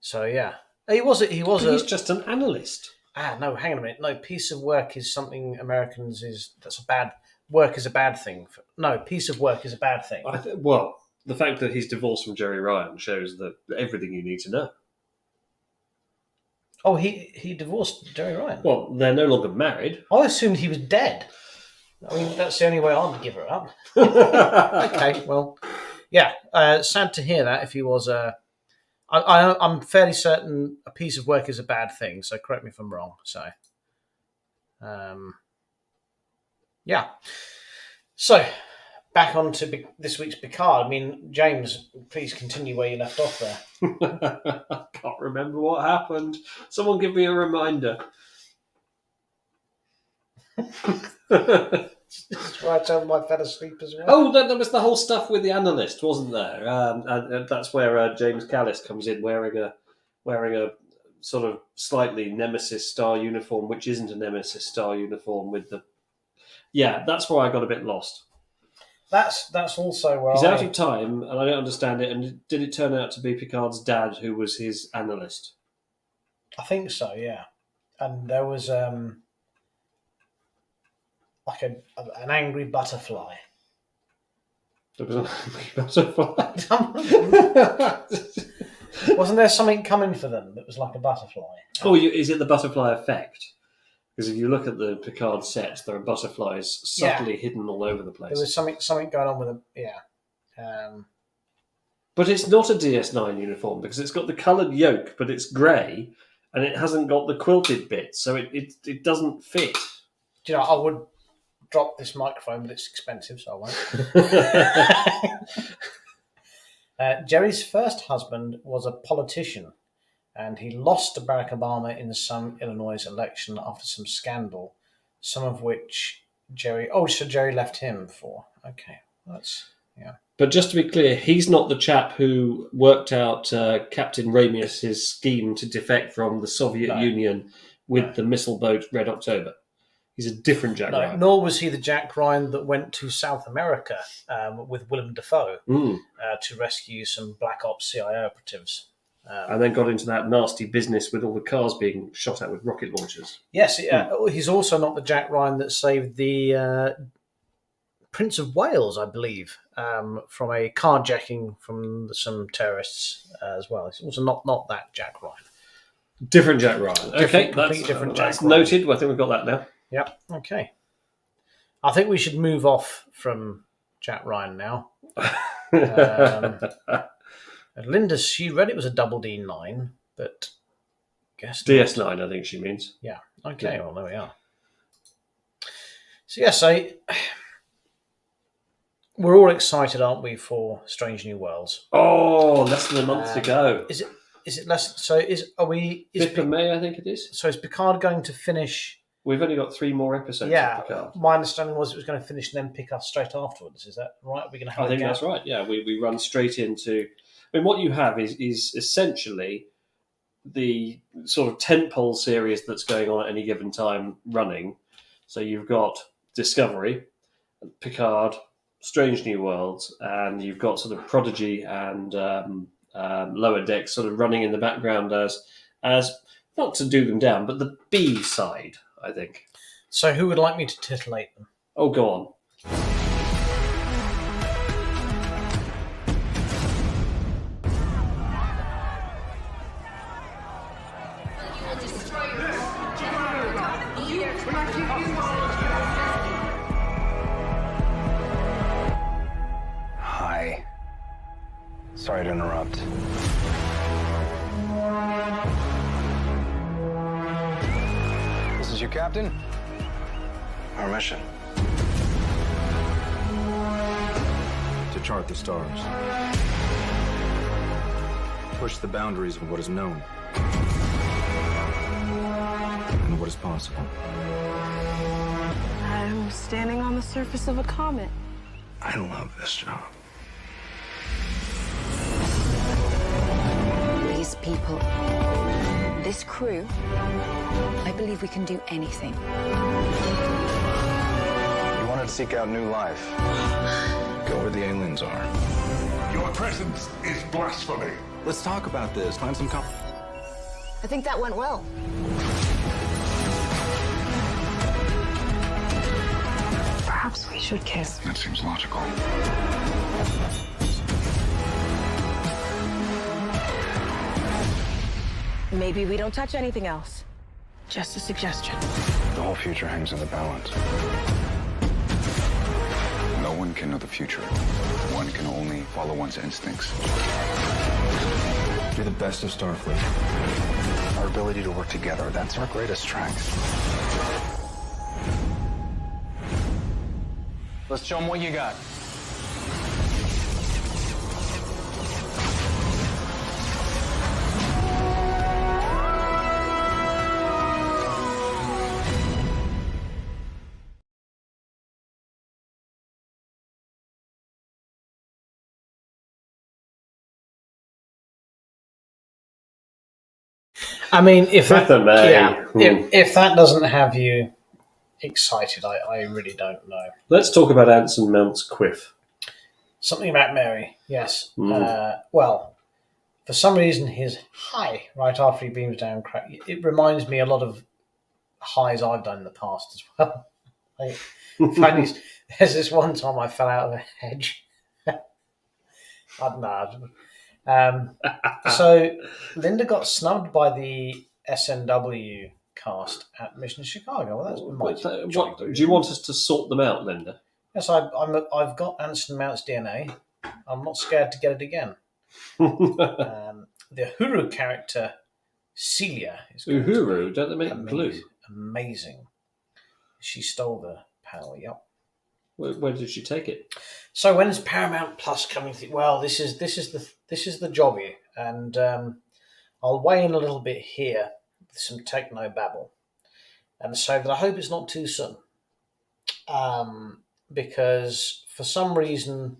So yeah, he's just an analyst. No, hang on a minute. No, piece of work is something Americans that's a bad work is a bad thing. No, piece of work is a bad thing. Well, the fact that he's divorced from Jerry Ryan shows that everything you need to know. Oh, he divorced Jerry Ryan? Well, they're no longer married. I assumed he was dead. I mean, that's the only way I'd give her up. Okay, well, yeah. Sad to hear that. If he was I'm fairly certain a piece of work is a bad thing. So correct me if I'm wrong. So, yeah. So back on to this week's Picard. I mean, James, please continue where you left off there. I can't remember what happened. Someone give me a reminder. That's why I told him I fell asleep as well. Oh, there was the whole stuff with the analyst, wasn't there? And that's where James Callis comes in, wearing a sort of slightly Nemesis Star uniform, which isn't a Nemesis Star uniform. That's where I got a bit lost. That's also where he's out of time, and I don't understand it. And did it turn out to be Picard's dad who was his analyst? I think so, yeah. And there was like an angry butterfly. There was an angry butterfly. Wasn't there something coming for them that was like a butterfly? Oh, is it the butterfly effect? Because if you look at the Picard sets, there are butterflies subtly hidden all over the place. There was something going on with them, yeah. But it's not a DS9 uniform because it's got the coloured yoke, but it's grey, and it hasn't got the quilted bits, so it doesn't fit. Do you know, I would drop this microphone, but it's expensive, so I won't. Jerry's first husband was a politician, and he lost to Barack Obama in some Illinois election after some scandal, some of which Jerry left him for. Okay, yeah. But just to be clear, he's not the chap who worked out Captain Ramius's scheme to defect from the Soviet Union with the missile boat Red October. He's a different Jack Ryan. Nor was he the Jack Ryan that went to South America with Willem Dafoe to rescue some Black Ops CIA operatives. And then got into that nasty business with all the cars being shot at with rocket launchers. Yes, he's also not the Jack Ryan that saved the Prince of Wales, I believe, from a carjacking from some terrorists as well. It's also not that Jack Ryan. Different Jack Ryan. Okay, completely different Jack that's Ryan. noted. Well, I think we've got that now. Yep. Okay. I think we should move off from Jack Ryan now. Linda, she read it was a double D9, but guess not. DS9, I think she means. Yeah. Okay. Well, there we are. So yes, we're all excited, aren't we, for Strange New Worlds? Oh, less than a month to go. Is it less? So are we? 5th of May, I think it is. So is Picard going to finish? We've only got 3 more episodes. Yeah. Of Picard. My understanding was it was going to finish and then pick up straight afterwards. Is that right? Are we going to have? I think that's right. Yeah, we run straight into. I mean, what you have is essentially the sort of tentpole series that's going on at any given time running. So you've got Discovery, Picard, Strange New Worlds, and you've got sort of Prodigy and Lower Decks sort of running in the background as not to do them down, but the B side, I think. So who would like me to titillate them? Oh, go on. Hi. Sorry to interrupt. This is your captain? Our mission. To chart the stars. Push the boundaries of what is known. And what is possible. I'm standing on the surface of a comet. I love this job. These people, this crew, I believe we can do anything. You wanted to seek out new life. Go where the aliens are. Your presence is blasphemy. Let's talk about this. Find some I think that went well. Perhaps we should kiss. That seems logical. Maybe we don't touch anything else. Just a suggestion. The whole future hangs in the balance. No one can know the future. One can only follow one's instincts. You're the best of Starfleet. Our ability to work together, that's our greatest strength. Let's show them what you got. I mean, if that, 5th of May. yeah, if that doesn't have you excited, I really don't know. Let's talk about Anson Mount's quiff. Something about Mary, yes. Well, for some reason, his high right after he beams down, it reminds me a lot of highs I've done in the past as well. There's this one time I fell out of a hedge. I don't know. So Linda got snubbed by the SNW cast at Mission Chicago. Well, Do you want us to sort them out, Linda? Yes, I've got Anson Mount's DNA. I'm not scared to get it again. The Uhuru character, Celia, is Uhuru, don't they make blue? Amazing. She stole the power. Yep. Where did she take it? So when's Paramount Plus coming? Well, this is the jobby, and I'll weigh in a little bit here with some techno babble, and say that I hope it's not too soon, because for some reason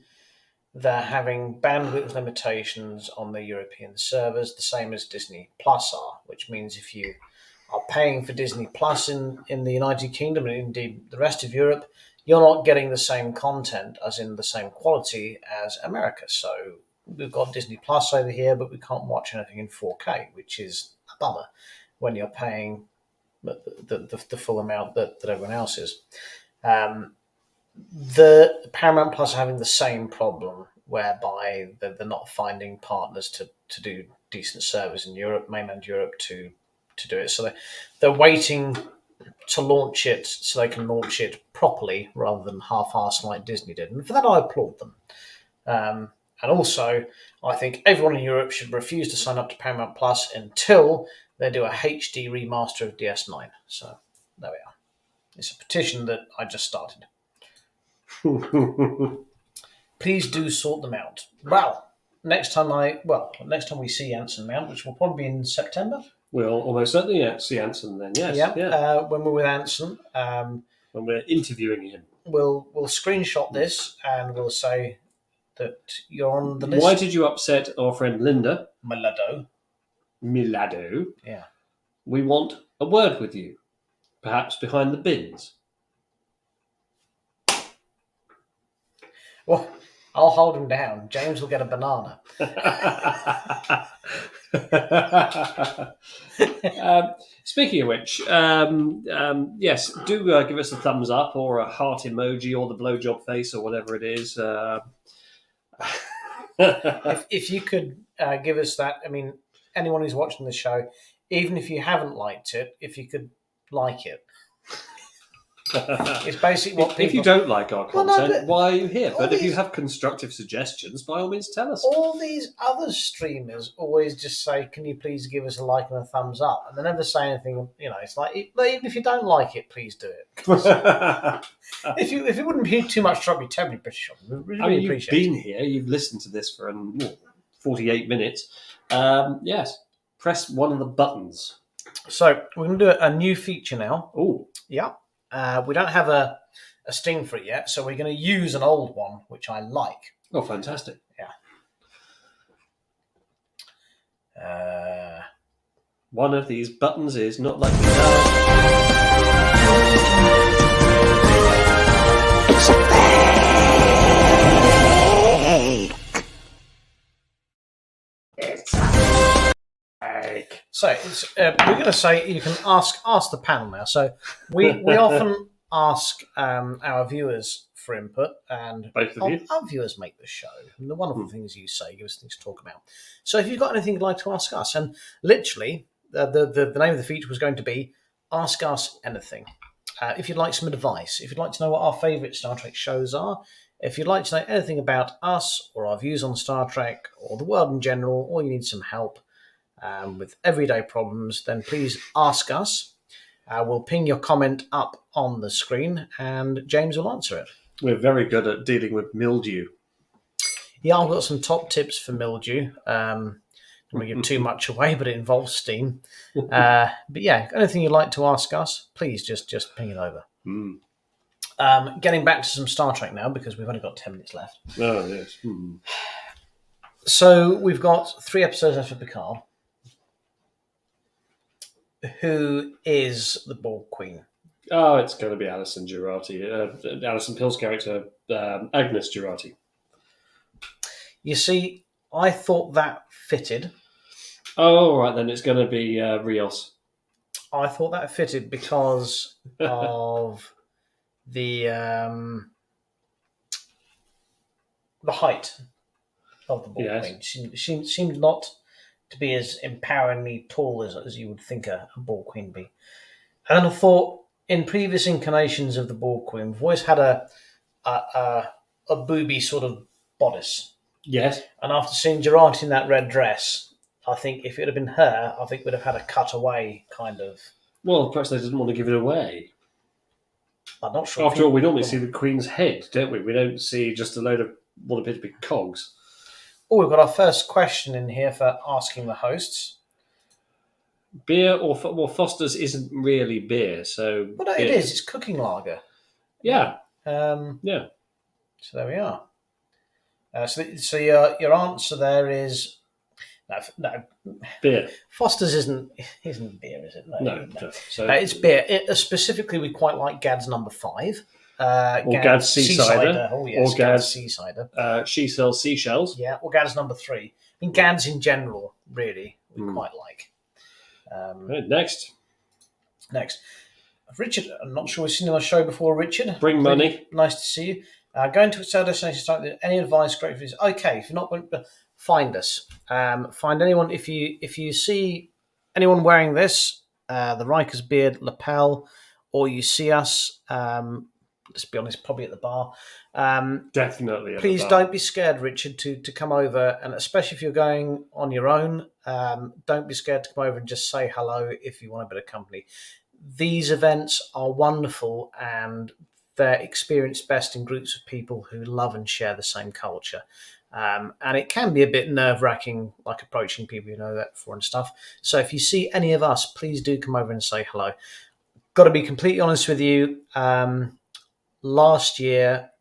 they're having bandwidth limitations on their European servers, the same as Disney Plus are, which means if you are paying for Disney Plus in the United Kingdom and indeed the rest of Europe, you're not getting the same content as in the same quality as America. So we've got Disney Plus over here, but we can't watch anything in 4K, which is a bummer when you're paying the full amount that everyone else is. The Paramount Plus are having the same problem, whereby they're not finding partners to do decent service in Europe, mainland Europe, to do it. So they're waiting to launch it so they can launch it properly rather than half-assed like Disney did. And for that, I applaud them. And also, I think everyone in Europe should refuse to sign up to Paramount Plus until they do a HD remaster of DS9. So there we are. It's a petition that I just started. Please do sort them out. Well, next time we see Anson Mount, which will probably be in September. We'll almost certainly see Anson then. Yes. Yeah. When we're with Anson, when we're interviewing him, we'll screenshot this and we'll say that you're on the list. Why did you upset our friend Linda Milado? Yeah. We want a word with you, perhaps behind the bins. Well, I'll hold him down. James will get a banana. Speaking of which, yes, do give us a thumbs up or a heart emoji or the blowjob face or whatever it is. If you could give us that, I mean, anyone who's watching the show, even if you haven't liked it, if you could like it. It's basically what people... If you don't like our content, why are you here? But if you have constructive suggestions, by all means tell us. All these other streamers always just say, can you please give us a like and a thumbs up? And they never say anything, it's like, even if you don't like it, please do it. if it wouldn't be too much trouble, you'd terribly British. Really you've been here, you've listened to this for 48 minutes. Yes, press one of the buttons. So we're going to do a new feature now. Oh. Yeah. We don't have a sting for it yet, so we're going to use an old one, which I like. Oh, fantastic. Yeah. One of these buttons is not like So we're going to say you can ask the panel now. So we often ask our viewers for input, and both of you. Our viewers make the show. And the wonderful things you say give us things to talk about. So if you've got anything you'd like to ask us, and literally the name of the feature was going to be Ask Us Anything. If you'd like some advice, if you'd like to know what our favourite Star Trek shows are, if you'd like to know anything about us or our views on Star Trek or the world in general, or you need some help with everyday problems, then please ask us. We'll ping your comment up on the screen and James will answer it. We're very good at dealing with mildew. Yeah, I've got some top tips for mildew. I don't want to give too much away, but it involves steam. But yeah, anything you'd like to ask us, please just ping it over. Getting back to some Star Trek now, because we've only got 10 minutes left. Oh, yes. So we've got 3 episodes left of Picard. Who is the Borg Queen? Oh, it's going to be Alison Jurati. Alison Pill's character, Agnes Jurati. You see, I thought that fitted. Oh, right, then it's going to be Rios. I thought that fitted because of the height of the Borg Queen. She seemed not to be as empoweringly tall as you would think a Borg Queen be. And then I thought, in previous incarnations of the Borg Queen, we've always had a booby sort of bodice. Yes. And after seeing Jurati in that red dress, I think if it had been her, I think we'd have had a cutaway kind of... Well, perhaps they didn't want to give it away. I'm not sure. After all, we normally see the Queen's head, don't we? We don't see just a load of what appear to be cogs. Oh, we've got our first question in here for asking the hosts. Beer or Foster's isn't really beer, so... Well, no, it is. It's cooking lager. Yeah. Yeah. So there we are. So your answer there is No, Beer. Foster's isn't beer, is it? No. So It's beer. Specifically, we quite like Gad's number 5. or Gad's Sea Cider. Oh yes, Or Gad's Sea Cider. She sells seashells. Yeah, or Gad's number 3. I mean, Gad's in general, really, we quite like. Right, next. Richard, I'm not sure we've seen you on the show before, Richard. Bring money. Nice to see you. Going to a sale destination site. Any advice? Great for this. Okay, if you're not going to find us, find anyone. If you see anyone wearing this, the Riker's beard lapel, or you see us, let's be honest, probably at the bar. Definitely. Please don't be scared, Richard, to come over, and especially if you're going on your own, don't be scared to come over and just say hello if you want a bit of company. These events are wonderful, and they're experienced best in groups of people who love and share the same culture. And it can be a bit nerve-wracking, like approaching people you know that before and stuff. So if you see any of us, please do come over and say hello. Got to be completely honest with you. Last year,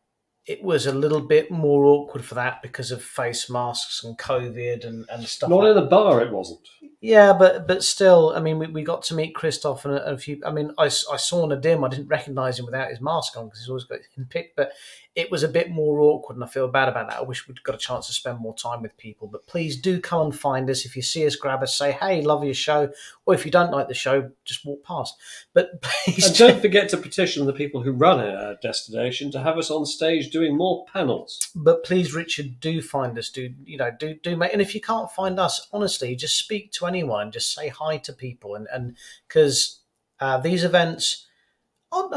it was a little bit more awkward for that because of face masks and COVID and stuff. Not in the bar, it wasn't. Yeah, but still, I mean, we got to meet Christoph and a few. I mean, I saw Nadim. I didn't recognise him without his mask on because he's always got him picked. But it was a bit more awkward, and I feel bad about that. I wish we'd got a chance to spend more time with people. But please do come and find us. If you see us, grab us, say, "Hey, love your show," or if you don't like the show, just walk past. But please and don't forget to petition the people who run our destination to have us on stage doing more panels. But please, Richard, do find us. Do make. And if you can't find us, honestly, just speak to anyone and just say hi to people. And because these events,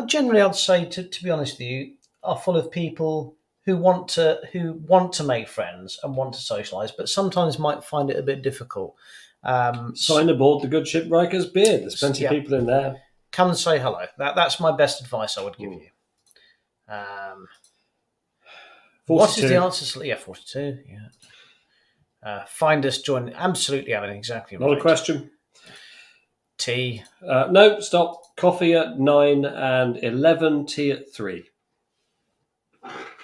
generally, I'd say to be honest with you, are full of people who want to make friends and want to socialise, but sometimes might find it a bit difficult. Sign aboard the good ship Riker's beard. There's plenty of people in there. Come and say hello. That's my best advice I would give you. 42. What is the answer? Yeah, 42. Yeah. Find us, join. Absolutely, Alan. Exactly. Not right. a question. Tea. No, stop. Coffee at 9 and 11. Tea at 3.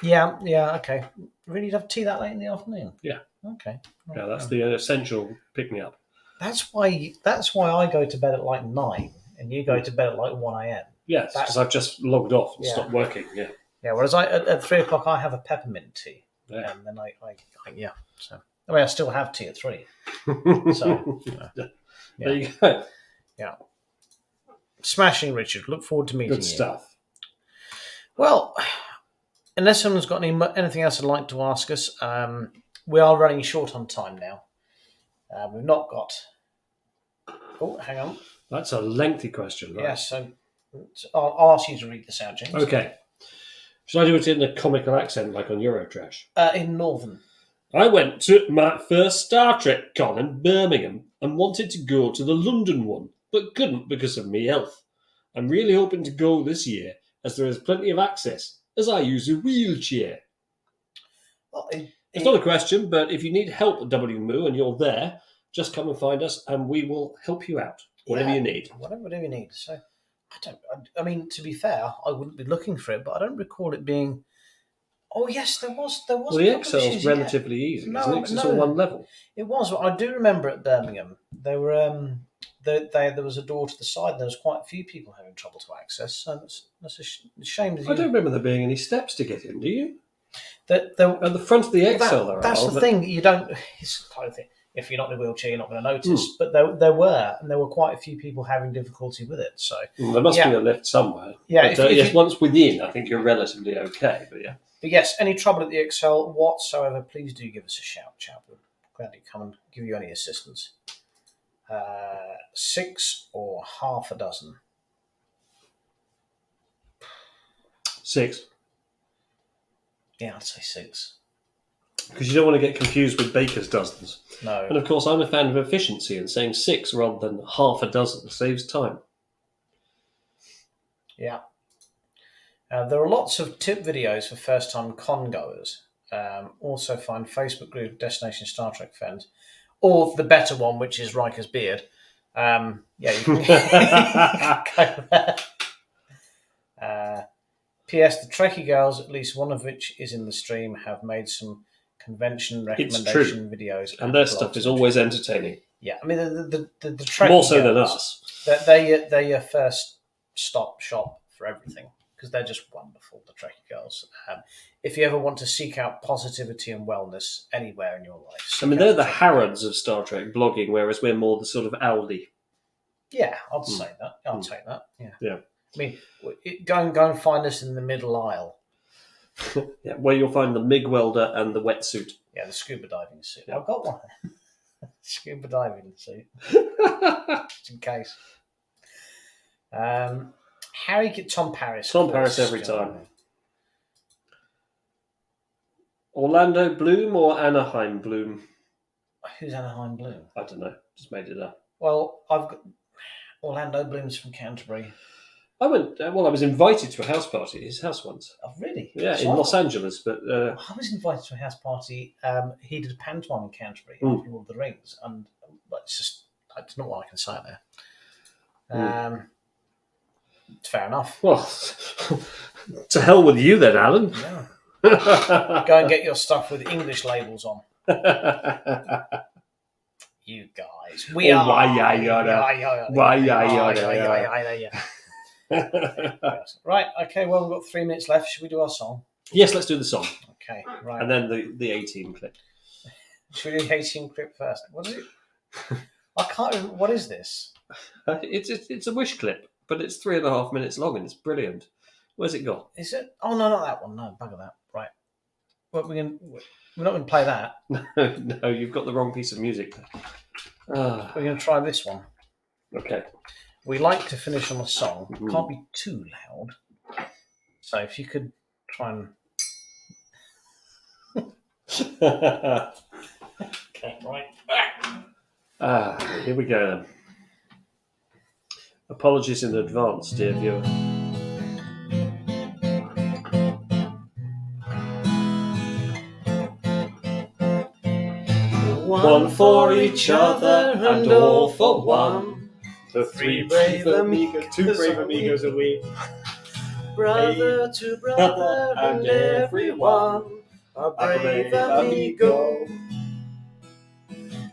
Yeah. Okay. Really, you'd have tea that late in the afternoon? Yeah. Okay. Yeah, that's the essential pick me up. That's why I go to bed at like 9 and you go to bed at like 1 a.m. Yes, because I've just logged off and stopped working. Yeah. Yeah. Whereas at 3 o'clock I have a peppermint tea. Yeah. And then I So I still have tea at 3. So there you go. Yeah. Smashing, Richard. Look forward to meeting you. Good stuff. Well, unless someone's got anything else they'd like to ask us, we are running short on time now. We've not got... Oh, hang on. That's a lengthy question, right? Yes, so I'll ask you to read this out, James. Okay. Should I do it in a comical accent like on Eurotrash? In Northern. I went to my first Star Trek con in Birmingham and wanted to go to the London one, but couldn't because of me health. I'm really hoping to go this year, as there is plenty of access, as I use a wheelchair. Well, it's not a question, but if you need help at WMU and you're there, just come and find us and we will help you out. Whatever you need. Whatever you need. So, I mean, to be fair, I wouldn't be looking for it, but I don't recall it being... Oh, yes, there was. Well, the Excel's relatively easy, isn't it? It's all one level. It was. I do remember at Birmingham, there were... there was a door to the side. There was quite a few people having trouble to access. So that's a shame. I don't remember there being any steps to get in. Do you? At the front of the Excel, that's the thing. You don't. It's the kind of thing. If you're not in a wheelchair, you're not going to notice. But there were quite a few people having difficulty with it. So there must be a lift somewhere. Yeah. But, yes, once within, I think you're relatively okay. But yeah. But yes, any trouble at the Excel whatsoever, please do give us a shout, chap. We'll gladly come and give you any assistance. 6 or half a dozen? 6. Yeah, I'd say 6. Because you don't want to get confused with baker's dozens. No. And of course, I'm a fan of efficiency, and saying 6 rather than half a dozen saves time. Yeah. There are lots of tip videos for first-time con goers. Also find Facebook group Destination Star Trek fans. Or the better one, which is Riker's Beard. You can go there. P.S. The Trekkie Girls, at least one of which is in the stream, have made some convention It's recommendation videos. And their stuff is always entertaining. Yeah, I mean, the Trekkie More so than Girls, us. They're your first stop shop for everything because they're just wonderful, the Trekkie Girls. If you ever want to seek out positivity and wellness anywhere in your life. I mean, they're the Harrods of Star Trek blogging, whereas we're more the sort of Aldi. Yeah, I'd say that. I'll take that. Yeah. I mean, go and find us in the middle aisle. Yeah, where you'll find the MIG welder and the wetsuit. Yeah, the scuba diving suit. I've got one. Scuba diving suit. Just in case. Tom Paris. Tom Paris every time. Orlando Bloom or Anaheim Bloom? Who's Anaheim Bloom? I don't know. Just made it up. Well, I've got Orlando Bloom's from Canterbury. I was invited to a house party at his house once. Oh, really? Yeah, in Los Angeles. But I was invited to a house party. He did a pantomime in Canterbury, Lord of the Rings, and it's just I don't know what I can say there. Fair enough. Well, to hell with you then, Alan. Yeah. Go and get your stuff with English labels on. You guys, Right, okay, well, we've got 3 minutes left. Should we do our song? Yes, let's do the song. Okay, right. And then the 18 clip. Should we do the 18 clip first? What is it? I can't remember. What is this? It's a wish clip, but it's 3.5 minutes long and it's brilliant. Where's it gone? Is it? Oh, no, not that one. No, bugger that. Right. Well, we're not going to play that. No, you've got the wrong piece of music. We're going to try this one. Okay. We like to finish on a song. Can't be too loud. So if you could try and... Okay, right. Here we go then. Apologies in advance, dear viewer. One for each other and all for one. The three brave amigos, 2 brave amigos are we. Brother to brother and everyone, a brave amigo.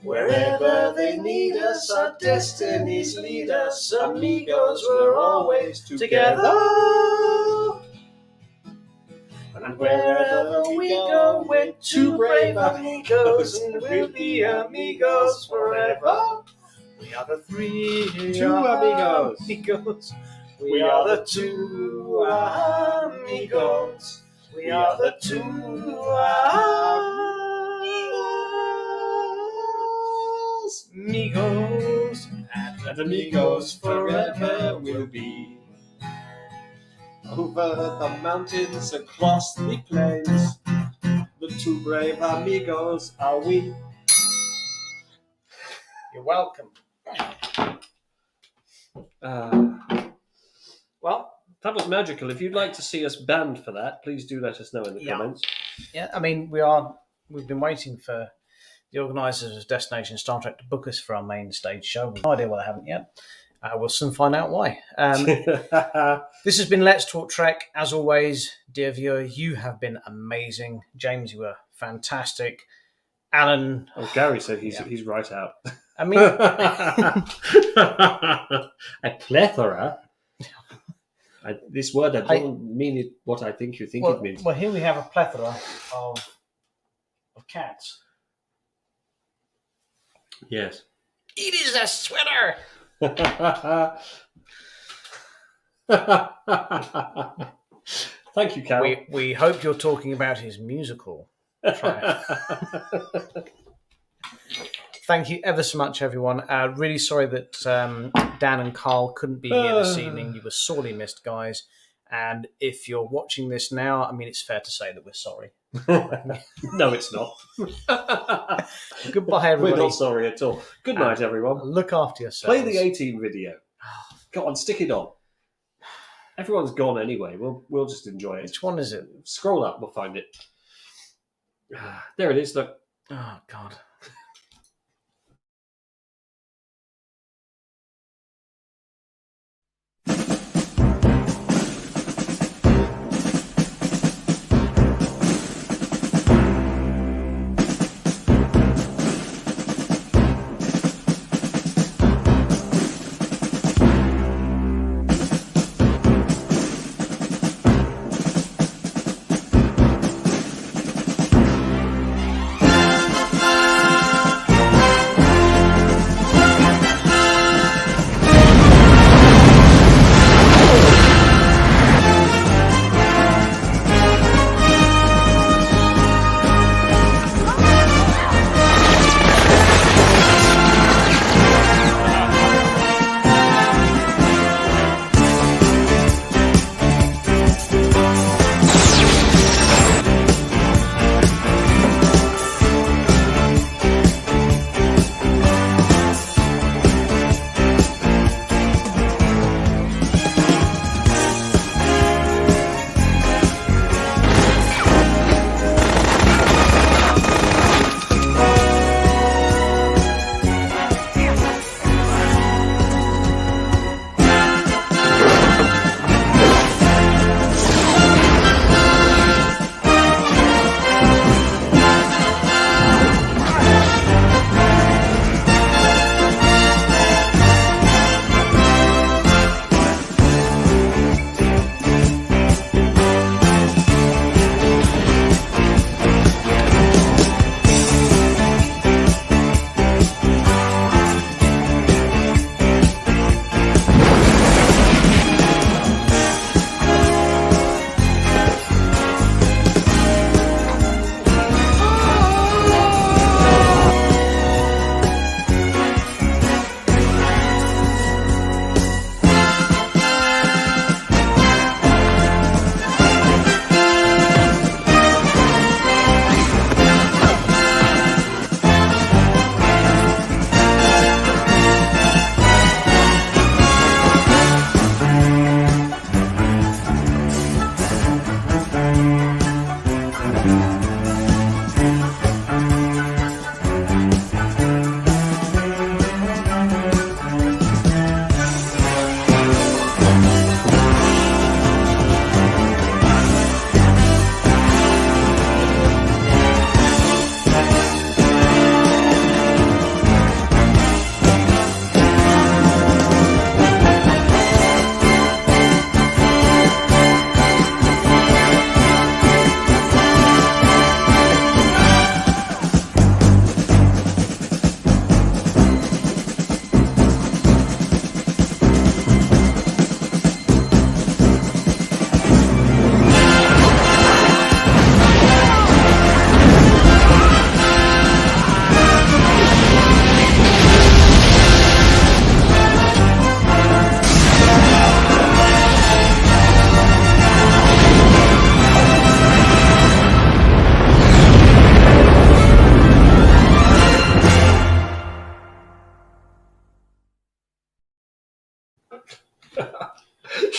Wherever they need us, our destinies lead us. Amigos, we're always together. And wherever we go, we're 2 brave amigos, and we'll be amigos forever. We are the 2 amigos. We are the 2 amigos. We are the 2 amigos. And amigos forever we'll be. Over the mountains, across the plains, the 2 brave amigos are we. You're welcome. Well, that was magical. If you'd like to see us banned for that, please do let us know in the comments. Yeah, I mean, we've been waiting for the organisers of Destination Star Trek to book us for our main stage show. We've no idea why they haven't yet. We'll soon find out why. This has been Let's Talk Trek. As always, dear viewer, you have been amazing. James, you were fantastic. Alan... Oh, Gary said he's right out. I mean... A plethora? This word, I don't mean it what I think you think it means. Well, here we have a plethora of cats. Yes. It is a sweater! Thank you, Carol. We hope you're talking about his musical track. Thank you ever so much, everyone. Really sorry that Dan and Carl couldn't be here this evening. You were sorely missed, guys. And if you're watching this now, I mean, it's fair to say that we're sorry. No, it's not. Goodbye, everybody. We're not sorry at all. Good night, everyone. Look after yourselves. Play the 18 video. Go on, stick it on. Everyone's gone anyway. We'll just enjoy it. Which one is it? Scroll up, we'll find it. There it is. Look. Oh, God.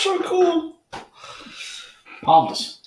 so cool. Marvellous.